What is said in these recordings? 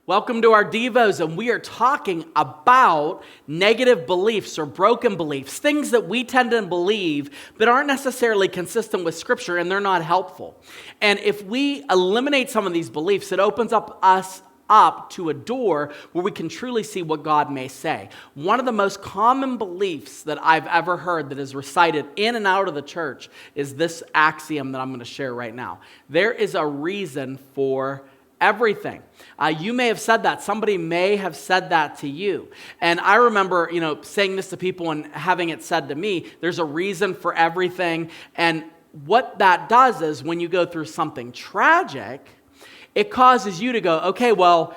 Welcome to our Devos, and we are talking about negative beliefs or broken beliefs, things that we tend to believe that aren't necessarily consistent with Scripture and they're not helpful. And if we eliminate some of these beliefs, it opens us up to a door where we can truly see what God may say. One of the most common beliefs that I've ever heard that is recited in and out of the church is this axiom that I'm going to share right now. There is a reason for everything. You may have said that. Somebody may have said that to you. And I remember, saying this to people and having it said to me, there's a reason for everything. And what that does is when you go through something tragic, it causes you to go, okay, well,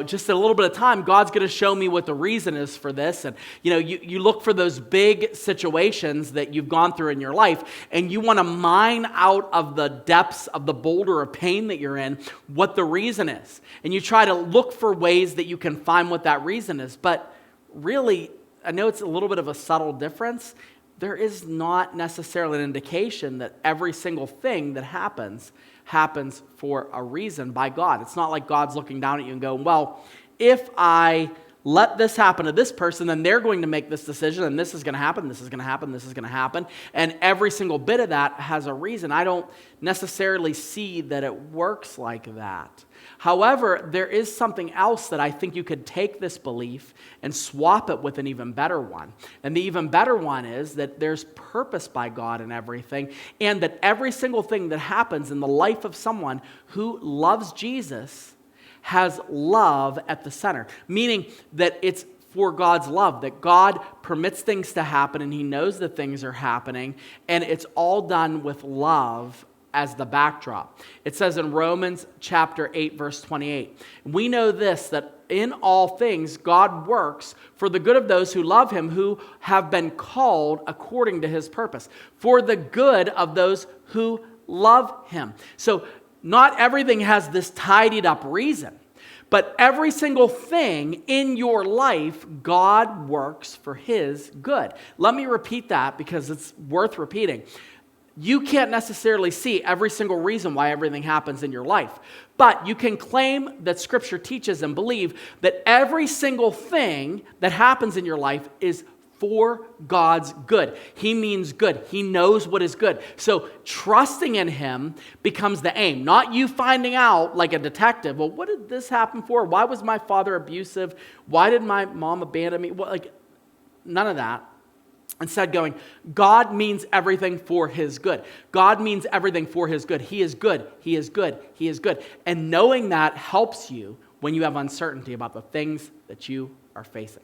just a little bit of time, God's going to show me what the reason is for this. And, you look for those big situations that you've gone through in your life, and you want to mine out of the depths of the boulder of pain that you're in what the reason is. And you try to look for ways that you can find what that reason is. But really, I know it's a little bit of a subtle difference. There is not necessarily an indication that every single thing that happens for a reason by God. It's not like God's looking down at you and going, well, if I let this happen to this person, then they're going to make this decision, and this is going to happen, this is going to happen, this is going to happen. And every single bit of that has a reason. I don't necessarily see that it works like that. However, there is something else that I think you could take this belief and swap it with an even better one. And the even better one is that there's purpose by God in everything, and that every single thing that happens in the life of someone who loves Jesus has love at the center, meaning that it's for God's love, that God permits things to happen and He knows that things are happening, and it's all done with love as the backdrop. It says in Romans chapter 8, verse 28, we know this, that in all things God works for the good of those who love Him, who have been called according to His purpose, for the good of those who love Him. So not everything has this tidied up reason, but every single thing in your life, God works for His good. Let me repeat that because it's worth repeating. You can't necessarily see every single reason why everything happens in your life, but you can claim that Scripture teaches and believe that every single thing that happens in your life is for God's good. He means good. He knows what is good. So trusting in Him becomes the aim, not you finding out like a detective, well, what did this happen for? Why was my father abusive? Why did my mom abandon me? Well, none of that. Instead going, God means everything for His good. God means everything for His good. He is good. He is good. He is good. And knowing that helps you when you have uncertainty about the things that you are facing.